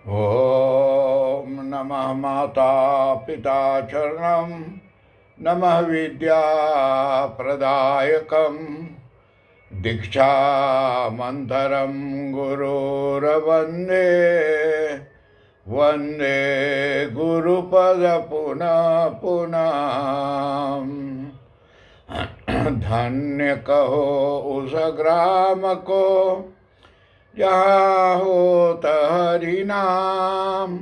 ॐ नमः माता पिता चरणं नमः विद्याप्रदायकं दीक्षामन्तरं गुरुर्वन्दे वन्दे गुरुपद पुनः पुनः। धन्य कहो उस ग्राम को जहाँ होत हरि नाम,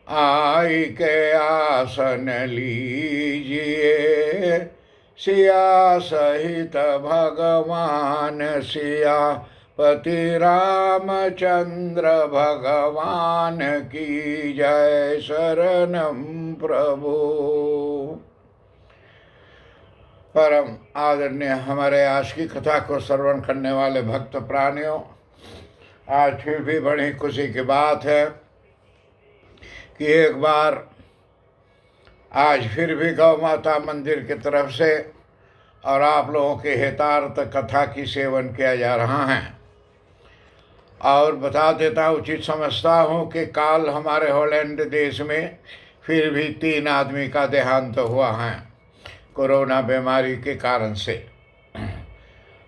आई के आसन लीजिए सिया सहित भगवान सियापति रामचंद्र भगवान की जय। शरणम प्रभु। परम आदरणीय हमारे आज की कथा को श्रवण करने वाले भक्त प्राणियों, आज फिर भी बड़ी खुशी की बात है कि एक बार आज फिर भी गौ माता मंदिर की तरफ से और आप लोगों के हितार्थ कथा की सेवन किया जा रहा है। और बता देता उचित समझता हूँ कि काल हमारे हॉलैंड देश में फिर भी 3 आदमी का देहांत हुआ है कोरोना बीमारी के कारण से।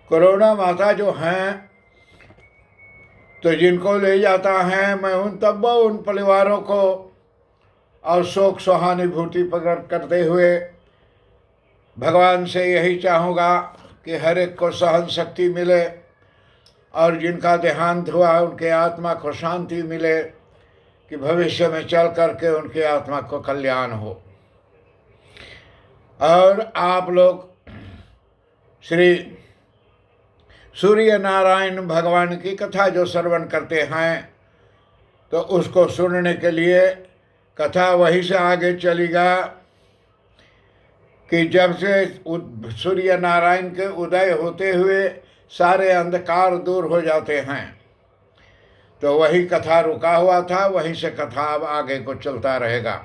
कोरोना माता जो हैं तो जिनको ले जाता है, मैं उन परिवारों को और शोक सहानुभूति प्रकट करते हुए भगवान से यही चाहूँगा कि हर एक को सहन शक्ति मिले और जिनका देहांत हुआ उनके आत्मा को शांति मिले, कि भविष्य में चल करके उनके आत्मा को कल्याण हो। और आप लोग श्री सूर्य नारायण भगवान की कथा जो श्रवण करते हैं तो उसको सुनने के लिए कथा वहीं से आगे चलेगा कि जब से सूर्य नारायण के उदय होते हुए सारे अंधकार दूर हो जाते हैं, तो वही कथा रुका हुआ था, वहीं से कथा अब आगे को चलता रहेगा।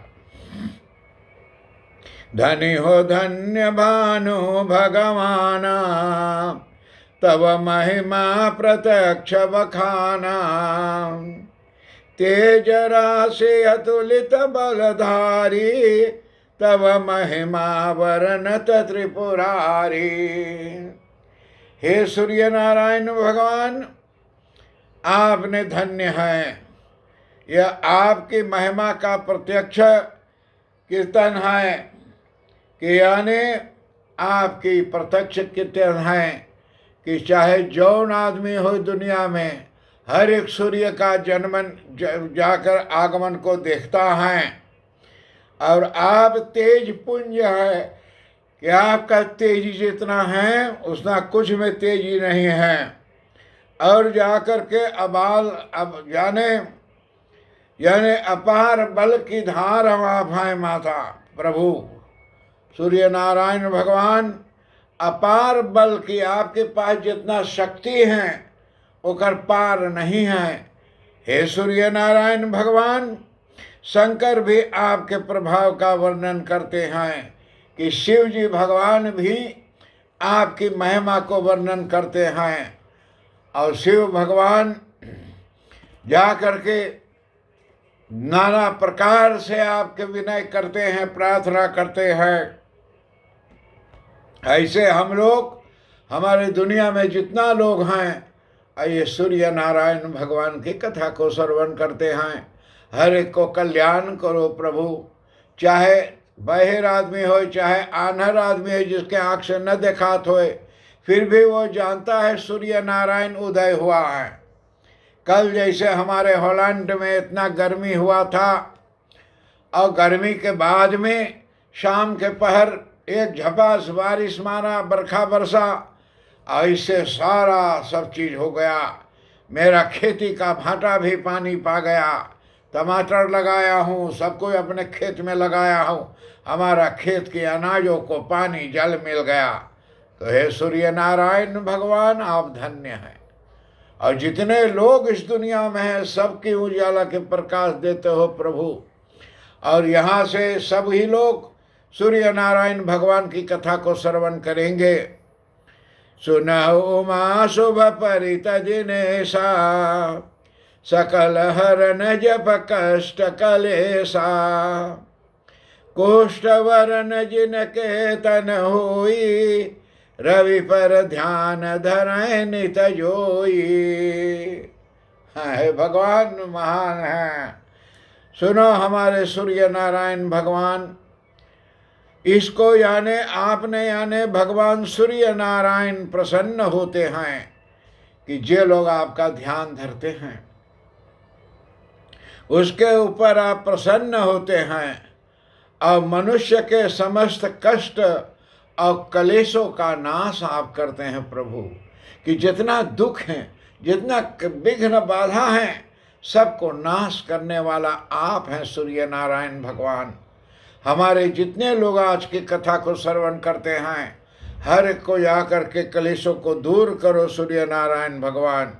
धनी हो धन्य भानु भगवाना, तब महिमा प्रत्यक्ष बखाना। तेज राशि अतुलित बलधारी, तब महिमा वर्णत त्रिपुरारी। हे सूर्य नारायण भगवान, आपने धन्य है, यह आपकी महिमा का प्रत्यक्ष कीर्तन है कि यानी आपकी प्रत्यक्ष कीर्तन है कि चाहे जौन आदमी हो दुनिया में, हर एक सूर्य का जन्मन जाकर आगमन को देखता है। और आप तेज पुंज है कि आपका तेजी जितना है उतना कुछ में तेजी नहीं है। और जाकर के अबाल अब यानी अपार बल की धार हम आप हैं माता प्रभु सूर्य नारायण भगवान। अपार बल की आपके पास जितना शक्ति है ओकर पार नहीं है। हे सूर्य नारायण भगवान, शंकर भी आपके प्रभाव का वर्णन करते हैं कि शिव जी भगवान भी आपकी महिमा को वर्णन करते हैं। और शिव भगवान जा करके नाना प्रकार से आपके विनय करते हैं, प्रार्थना करते हैं। ऐसे हम लोग, हमारे दुनिया में जितना लोग हैं, ये सूर्य नारायण भगवान की कथा को श्रवण करते हैं। हर एक को कल्याण करो प्रभु। चाहे बहिर आदमी हो, चाहे आन्हर आदमी हो, जिसके आँख से न देखात होए, फिर भी वो जानता है सूर्य नारायण उदय हुआ है। कल जैसे हमारे हॉलैंड में इतना गर्मी हुआ था और गर्मी के बाद में शाम के पहर एक झपास बारिश मारा, बरखा बरसा, ऐसे सारा सब चीज़ हो गया। मेरा खेती का भाटा भी पानी पा गया। टमाटर लगाया हूँ, सब कोई अपने खेत में लगाया हूँ, हमारा खेत के अनाजों को पानी जल मिल गया। तो हे सूर्य नारायण भगवान, आप धन्य हैं। और जितने लोग इस दुनिया में हैं, सबकी उजाला के प्रकाश देते हो प्रभु। और यहाँ से सभी लोग सूर्य नारायण भगवान की कथा को श्रवण करेंगे। सुनहु उमा शुभ परित दिनेशा, सकल हरन जप कष्ट कलेसा। कोष्ठ वरन जिनके तन होई, रवि पर ध्यान धरें नित जोई। है भगवान महान है। सुनो हमारे सूर्य नारायण भगवान, इसको याने आपने याने भगवान सूर्य नारायण प्रसन्न होते हैं कि जे लोग आपका ध्यान धरते हैं उसके ऊपर आप प्रसन्न होते हैं और मनुष्य के समस्त कष्ट और कलेशों का नाश आप करते हैं प्रभु। कि जितना दुख है, जितना विघ्न बाधा है, सबको नाश करने वाला आप हैं सूर्य नारायण भगवान। हमारे जितने लोग आज की कथा को श्रवण करते हैं, हर एक को जाकर के कलेशों को दूर करो सूर्य नारायण भगवान।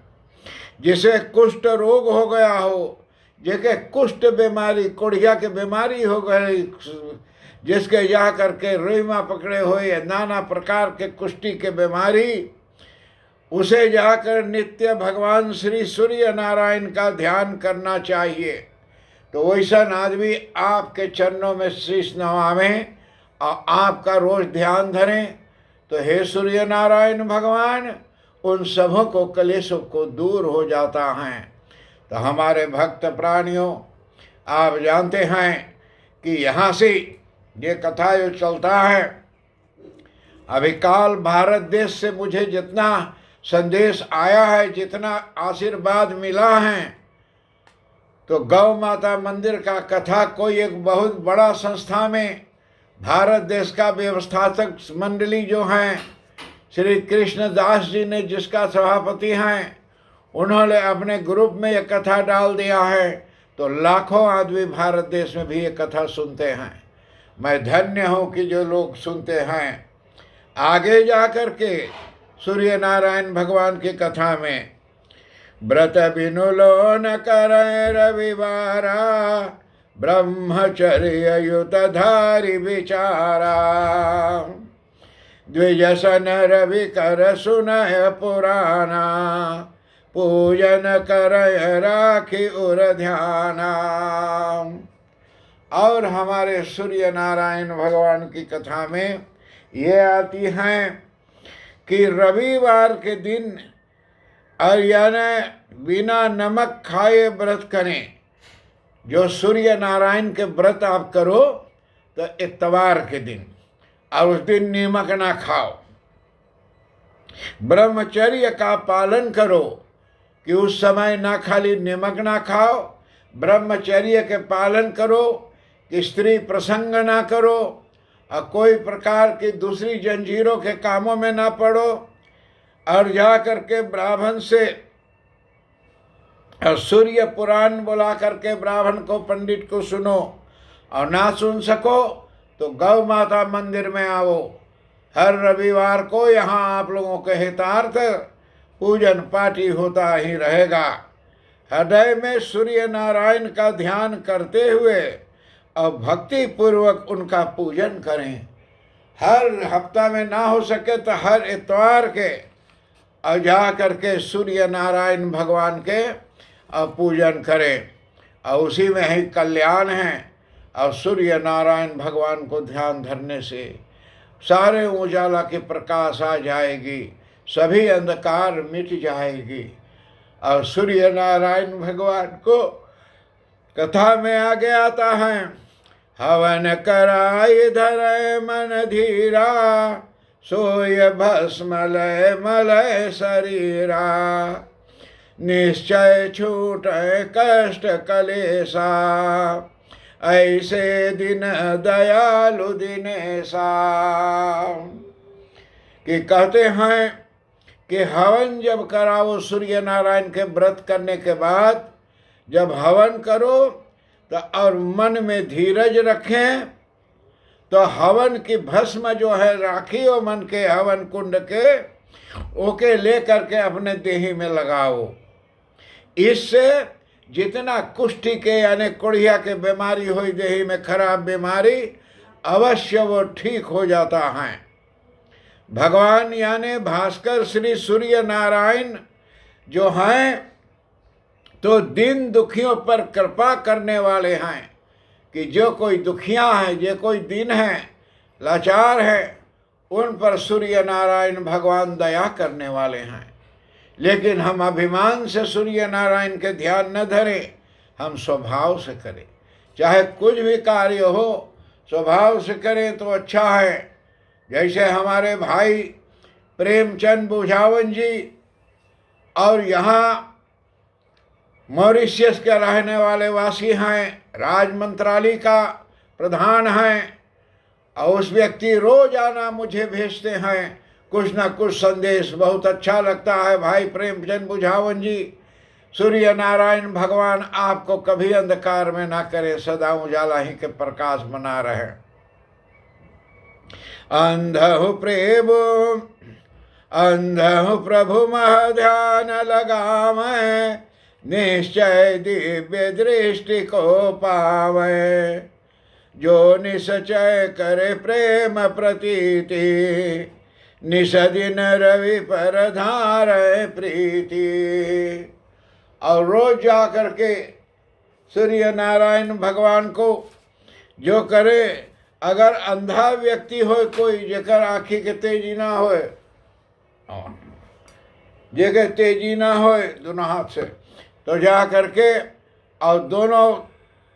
जिसे कुष्ठ रोग हो गया हो, जिसके कुष्ठ बीमारी, कोढ़िया की बीमारी हो गई, जिसके जा करके रोइमा पकड़े हुए नाना प्रकार के कुष्ठी के बीमारी, उसे जाकर नित्य भगवान श्री सूर्य नारायण का ध्यान करना चाहिए। तो वैसा आदमी आपके चरणों में शीश नवावें और आपका रोज ध्यान धरें तो हे सूर्य नारायण भगवान, उन सबों को कलेशों को दूर हो जाता है। तो हमारे भक्त प्राणियों, आप जानते हैं कि यहाँ से ये कथा जो चलता है, अभी काल भारत देश से मुझे जितना संदेश आया है, जितना आशीर्वाद मिला है, तो गौ माता मंदिर का कथा कोई एक बहुत बड़ा संस्था में भारत देश का व्यवस्थापक मंडली जो हैं श्री कृष्ण दास जी ने, जिसका सभापति हैं, उन्होंने अपने ग्रुप में ये कथा डाल दिया है। तो लाखों आदमी भारत देश में भी ये कथा सुनते हैं। मैं धन्य हूँ कि जो लोग सुनते हैं। आगे जा कर के सूर्य नारायण भगवान की कथा में, व्रत बिनु लो न करे रविवारा, ब्रह्मचर्य युत धारी विचारा, द्विजसन रवि कर सुनय पुराना, पूजन करय राखी उर ध्याना। और हमारे सूर्य नारायण भगवान की कथा में ये आती हैं कि रविवार के दिन और यानी बिना नमक खाए व्रत करें। जो सूर्य नारायण के व्रत आप करो तो इतवार के दिन, और उस दिन नमक ना खाओ, ब्रह्मचर्य का पालन करो कि उस समय ना खाली नमक ना खाओ, ब्रह्मचर्य के पालन करो कि स्त्री प्रसंग ना करो और कोई प्रकार की दूसरी जंजीरों के कामों में ना पड़ो, और जा करके ब्राह्मण से और सूर्य पुराण बुला करके ब्राह्मण को, पंडित को सुनो, और ना सुन सको तो गौ माता मंदिर में आओ। हर रविवार को यहाँ आप लोगों के हितार्थ पूजन पाठी होता ही रहेगा। हृदय में सूर्य नारायण का ध्यान करते हुए और भक्ति पूर्वक उनका पूजन करें। हर हफ्ता में ना हो सके तो हर इतवार के और जा करके सूर्य नारायण भगवान के पूजन करें, और उसी में ही कल्याण है। और सूर्य नारायण भगवान को ध्यान धरने से सारे उजाला की प्रकाश आ जाएगी, सभी अंधकार मिट जाएगी। और सूर्य नारायण भगवान को कथा में आगे आता है, हवन कराई धरे मन धीरा, सोय भस्म लय मलय शरीरा, निश्चय छूटे कष्ट कलेसा, ऐसे दिन दयालु दिनेशा। कि कहते हैं कि हवन जब कराओ, सूर्य नारायण के व्रत करने के बाद जब हवन करो तो और मन में धीरज रखें, तो हवन की भस्म जो है राखी हो मन के हवन कुंड के, ओके ले करके अपने देही में लगाओ। इससे जितना कुष्ठी के यानी कोढ़िया के बीमारी हुई, देही में खराब बीमारी, अवश्य वो ठीक हो जाता है। भगवान यानी भास्कर श्री सूर्य नारायण जो हैं, तो दीन दुखियों पर कृपा करने वाले हैं, कि जो कोई दुखिया है, जो कोई दीन है, लाचार है, उन पर सूर्य नारायण भगवान दया करने वाले हैं। लेकिन हम अभिमान से सूर्य नारायण के ध्यान न धरें, हम स्वभाव से करें। चाहे कुछ भी कार्य हो, स्वभाव से करें तो अच्छा है। जैसे हमारे भाई प्रेमचंद बुझावन जी, और यहाँ मॉरिशस के रहने वाले वासी हैं, राज मंत्रालय का प्रधान हैं, और उस व्यक्ति रोजाना मुझे भेजते हैं कुछ ना कुछ संदेश। बहुत अच्छा लगता है भाई प्रेमचंद बुझावन जी। सूर्य नारायण भगवान आपको कभी अंधकार में ना करे, सदा उजाला ही के प्रकाश बना रहे। अंधहु प्रेम अंधहु प्रभु मह ध्यान लगावे, निश्चय दिव्य दृष्टि को पावे। जो निश्चय करे प्रेम प्रतीति, निश दिन रवि पर धारे प्रीति। और रोज जा करके सूर्य नारायण भगवान को जो करे, अगर अंधा व्यक्ति हो कोई, जेकर आँखी के तेजी ना हो, जेकर तेजी ना हो दोनों हाथ से, तो जा करके और दोनों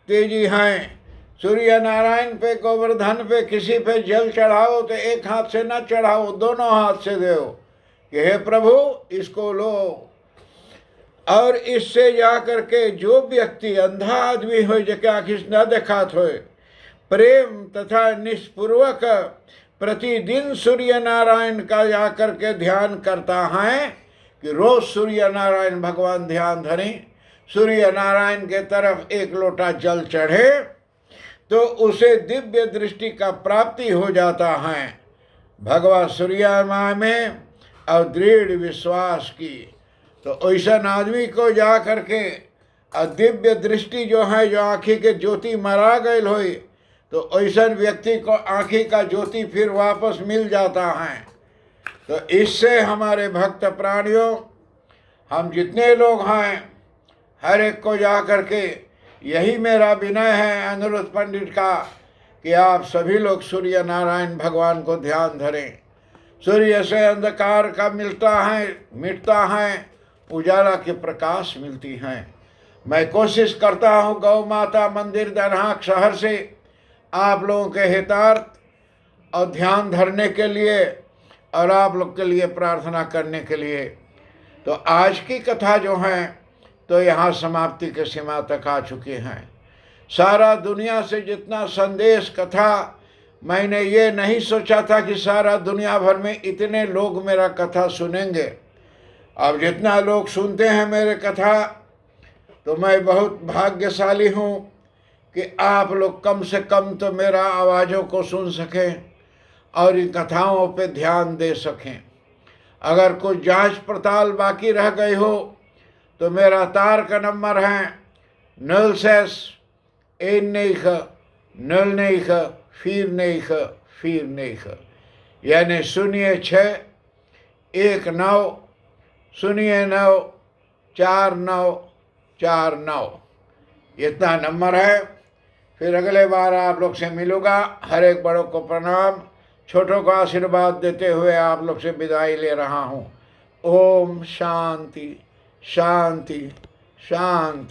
तेजी हैं, सूर्य नारायण पे, गोवर्धन पे, किसी पे जल चढ़ाओ तो एक हाथ से न चढ़ाओ, दोनों हाथ से दो कि हे प्रभु इसको लो। और इससे जा करके जो व्यक्ति अंधा आदमी हो, जो आँखि न देखात हो, प्रेम तथा निष्पूर्वक प्रतिदिन सूर्य नारायण का जा करके ध्यान करता है, कि रोज सूर्य नारायण भगवान ध्यान धरें, सूर्य नारायण के तरफ एक लोटा जल चढ़े, तो उसे दिव्य दृष्टि का प्राप्ति हो जाता है भगवान सूर्य माँ में, और दृढ़ विश्वास की। तो ऐसा आदमी को जा करके दिव्य दृष्टि जो है, जो आँखी के ज्योति मरा गई हो, तो ऐसा व्यक्ति को आँखी का ज्योति फिर वापस मिल जाता है। तो इससे हमारे भक्त प्राणियों, हम जितने लोग हैं, हर एक को जा करके यही मेरा विनय है अनुरुद्ध पंडित का, कि आप सभी लोग सूर्य नारायण भगवान को ध्यान धरें। सूर्य से अंधकार का मिटता है, उजाला के प्रकाश मिलती हैं। मैं कोशिश करता हूँ गौ माता मंदिर दरहाक शहर से आप लोगों के हितार्थ और ध्यान धरने के लिए, और आप लोग के लिए प्रार्थना करने के लिए। तो आज की कथा जो है, तो यहाँ समाप्ति के सीमा तक आ चुकी हैं। सारा दुनिया से जितना संदेश कथा, मैंने ये नहीं सोचा था कि सारा दुनिया भर में इतने लोग मेरा कथा सुनेंगे। अब जितना लोग सुनते हैं मेरे कथा, तो मैं बहुत भाग्यशाली हूँ कि आप लोग कम से कम तो मेरा आवाज़ों को सुन सकें और इन कथाओं पे ध्यान दे सकें। अगर कुछ जांच पड़ताल बाकी रह गई हो, तो मेरा तार का नंबर है 0619 यानी 0619094949। इतना नंबर है। फिर अगले बार आप लोग से मिलूँगा। हर एक बड़ों को प्रणाम, छोटों को आशीर्वाद देते हुए आप लोग से विदाई ले रहा हूँ। ओम शांति शांति शांति।